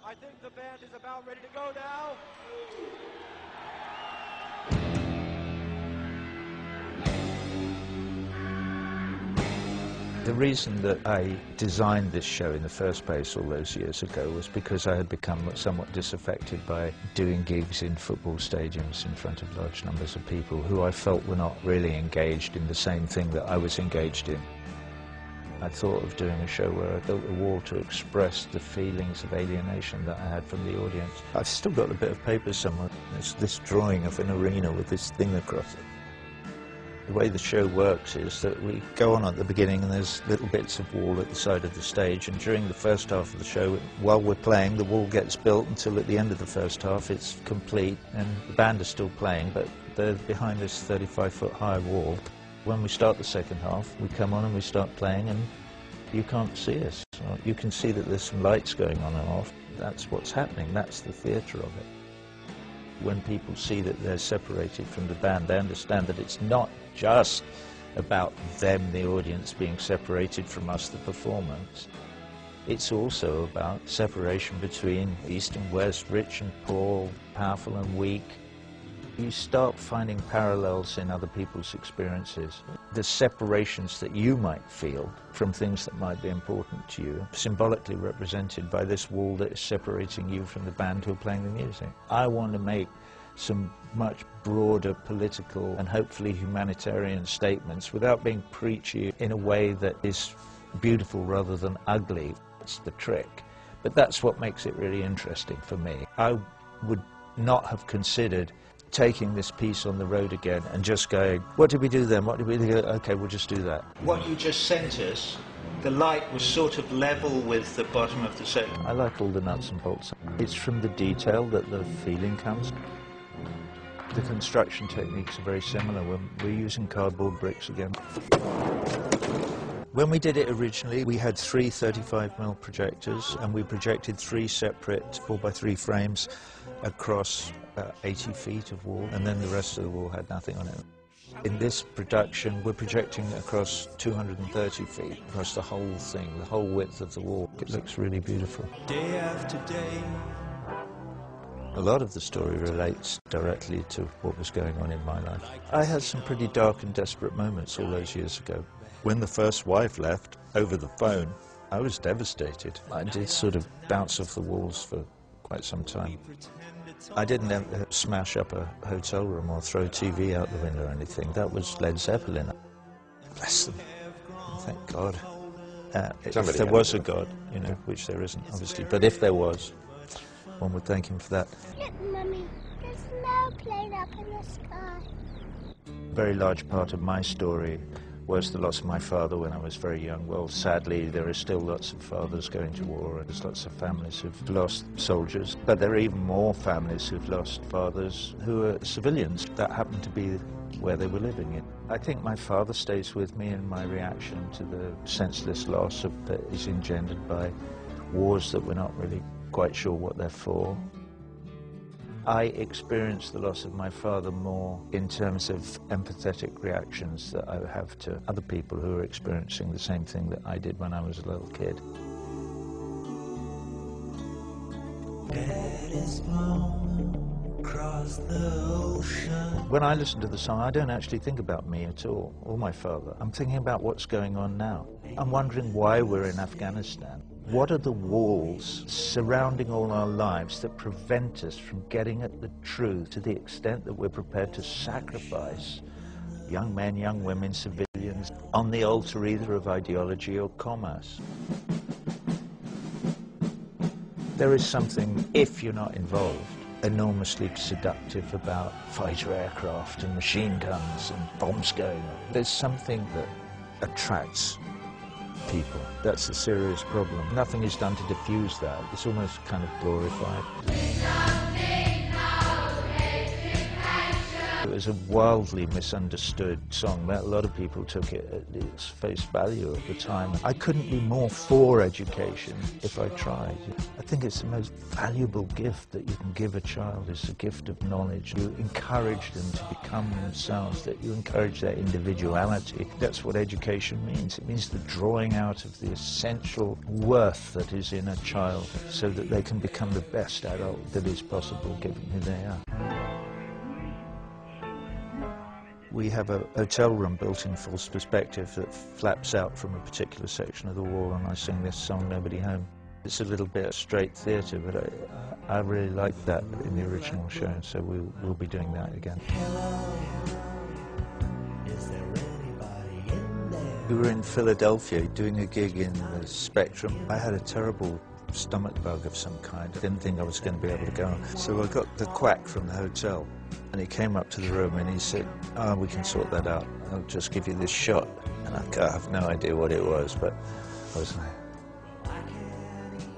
I think the band is about ready to go now. The reason that I designed this show in the first place all those years ago was because I had become somewhat disaffected by doing gigs in football stadiums in front of large numbers of people who I felt were not really engaged in the same thing that I was engaged in. I thought of doing a show where I built a wall to express the feelings of alienation that I had from the audience. I've still got a bit of paper somewhere. It's this drawing of an arena with this thing across it. The way the show works is that we go on at the beginning and there's little bits of wall at the side of the stage, and during the first half of the show, while we're playing, the wall gets built until at the end of the first half it's complete and the band are still playing, but they're behind this 35-foot high wall. When we start the second half, we come on and we start playing and you can't see us. You can see that there's some lights going on and off. That's what's happening, that's the theatre of it. When people see that they're separated from the band, they understand that it's not just about them, the audience, being separated from us, the performance. It's also about separation between East and West, rich and poor, powerful and weak. You start finding parallels in other people's experiences. The separations that you might feel from things that might be important to you, symbolically represented by this wall that is separating you from the band who are playing the music. I want to make some much broader political and hopefully humanitarian statements without being preachy in a way that is beautiful rather than ugly. That's the trick. But that's what makes it really interesting for me. I would not have considered taking this piece on the road again and just going, what did we do then? What did we do? Okay, we'll just do that. What you just sent us, the light was sort of level with the bottom of the set. I like all the nuts and bolts. It's from the detail that the feeling comes. The construction techniques are very similar. We're using cardboard bricks again. When we did it originally, we had three 35mm projectors and we projected three separate 4x3 frames across 80 feet of wall, and then the rest of the wall had nothing on it. In this production, we're projecting across 230 feet, across the whole thing, the whole width of the wall. It looks really beautiful. Day after day. A lot of the story relates directly to what was going on in my life. I had some pretty dark and desperate moments all those years ago. When the first wife left over the phone, I was devastated. I did sort of bounce off the walls for quite some time. I didn't ever smash up a hotel room or throw TV out the window or anything. That was Led Zeppelin. Bless them. Thank God. If there was a God, you know, which there isn't, obviously, but if there was, one would thank him for that. Look, Mummy, there's no plane up in the sky. A very large part of my story was the loss of my father when I was very young. Well, sadly, there are still lots of fathers going to war, and there's lots of families who've lost soldiers. But there are even more families who've lost fathers who are civilians that happen to be where they were living in. I think my father stays with me in my reaction to the senseless loss that is engendered by wars that we're not really quite sure what they're for. I experienced the loss of my father more in terms of empathetic reactions that I have to other people who are experiencing the same thing that I did when I was a little kid. When I listen to the song, I don't actually think about me at all, or my father. I'm thinking about what's going on now. I'm wondering why we're in Afghanistan. What are the walls surrounding all our lives that prevent us from getting at the truth to the extent that we're prepared to sacrifice young men, young women, civilians on the altar either of ideology or commerce? There is something, if you're not involved, enormously seductive about fighter aircraft and machine guns and bombs going on. There's something that attracts people. That's a serious problem. Nothing is done to diffuse that. It's almost kind of glorified. was a wildly misunderstood song. A lot of people took it at its face value at the time. I couldn't be more for education if I tried. I think it's the most valuable gift that you can give a child, is the gift of knowledge. You encourage them to become themselves, that you encourage their individuality. That's what education means. It means the drawing out of the essential worth that is in a child so that they can become the best adult that is possible given who they are. We have a hotel room built in false perspective that flaps out from a particular section of the wall, and I sing this song, Nobody Home. It's a little bit straight theatre, but I really liked that in the original show, so we'll be doing that again. We were in Philadelphia doing a gig in the Spectrum. I had a terrible stomach bug of some kind. I didn't think I was going to be able to go on. So I got the quack from the hotel, and he came up to the room and he said, "Oh, we can sort that out. I'll just give you this shot." And I have no idea what it was, but I was like,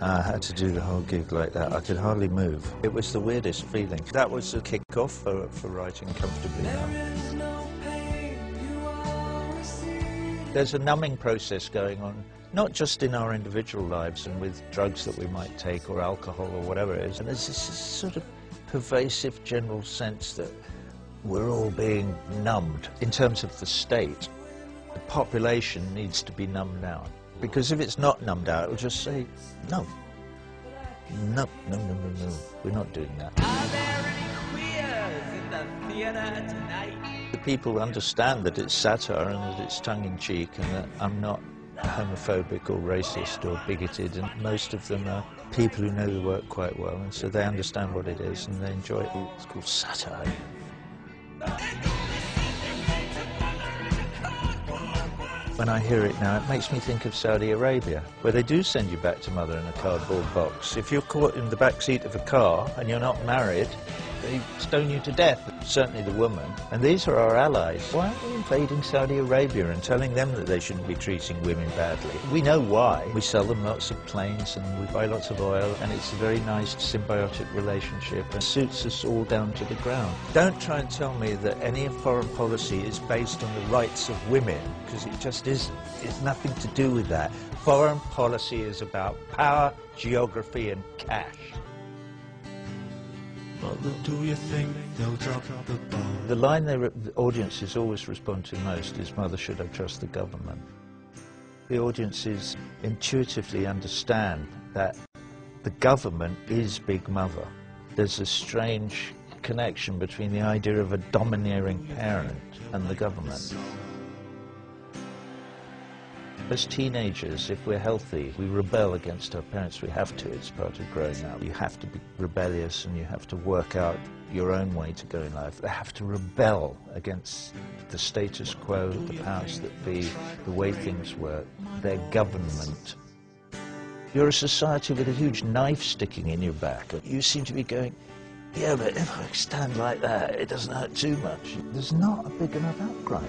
I had to do the whole gig like that. I could hardly move. It was the weirdest feeling. That was a kick-off for writing comfortably now. There's a numbing process going on, not just in our individual lives and with drugs that we might take or alcohol or whatever it is. And there's this sort of pervasive general sense that we're all being numbed. In terms of the state, the population needs to be numbed out. Because if it's not numbed out, it'll just say, no. No, no, no, no, no. We're not doing that. Are there any queers in the theatre tonight? The people understand that it's satire and that it's tongue-in-cheek and that I'm not homophobic or racist or bigoted, and most of them are people who know the work quite well, and so they understand what it is and they enjoy it. It's called satire. When I hear it now, it makes me think of Saudi Arabia, where they do send you back to mother in a cardboard box. If you're caught in the back seat of a car and you're not married, they stone you to death, certainly the woman. And these are our allies. Why aren't we invading Saudi Arabia and telling them that they shouldn't be treating women badly? We know why. We sell them lots of planes and we buy lots of oil, and it's a very nice symbiotic relationship and suits us all down to the ground. Don't try and tell me that any of foreign policy is based on the rights of women, because it just isn't. It's nothing to do with that. Foreign policy is about power, geography and cash. But do you think they'll drop the ball? The line the audiences always respond to most is, "Mother, should I trust the government?" The audiences intuitively understand that the government is Big Mother. There's a strange connection between the idea of a domineering parent and the government. As teenagers, if we're healthy, we rebel against our parents. We have to. It's part of growing up. You have to be rebellious and you have to work out your own way to go in life. They have to rebel against the status quo, the powers that be, the way things work, their government. You're a society with a huge knife sticking in your back. You seem to be going, yeah, but if I stand like that, it doesn't hurt too much. There's not a big enough outcry.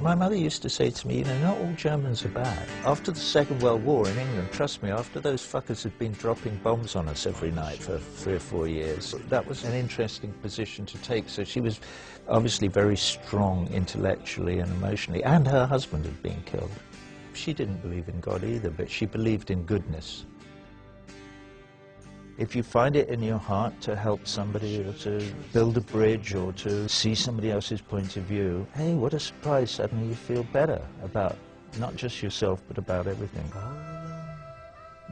My mother used to say to me, you know, not all Germans are bad. After the Second World War in England, trust me, after those fuckers had been dropping bombs on us every night for 3 or 4 years, that was an interesting position to take. So she was obviously very strong intellectually and emotionally, and her husband had been killed. She didn't believe in God either, but she believed in goodness. If you find it in your heart to help somebody or to build a bridge or to see somebody else's point of view, hey, what a surprise, suddenly you feel better about not just yourself but about everything.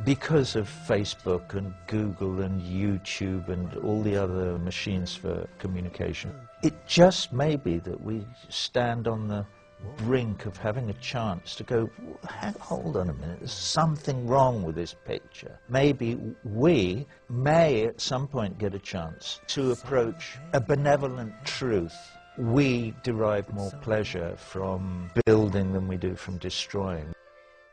Because of Facebook and Google and YouTube and all the other machines for communication, it just may be that we stand on the brink of having a chance to go, hold on a minute, there's something wrong with this picture. Maybe we may at some point get a chance to approach a benevolent truth. We derive more pleasure from building than we do from destroying.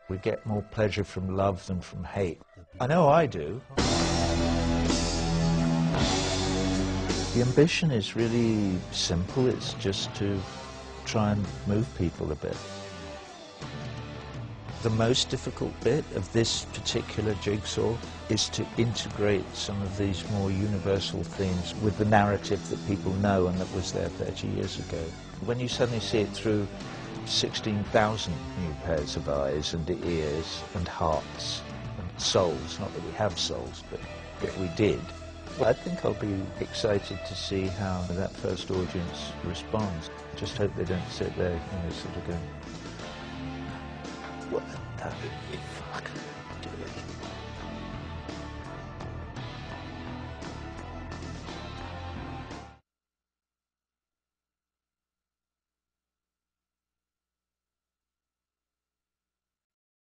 We get more pleasure from love than from hate. I know I do. The ambition is really simple. It's just to try and move people a bit. The most difficult bit of this particular jigsaw is to integrate some of these more universal themes with the narrative that people know and that was there 30 years ago. When you suddenly see it through 16,000 new pairs of eyes and ears and hearts and souls, not that we have souls, but if we did, I think I'll be excited to see how that first audience responds. Just hope they don't sit there, sort of going, what the fuck do it?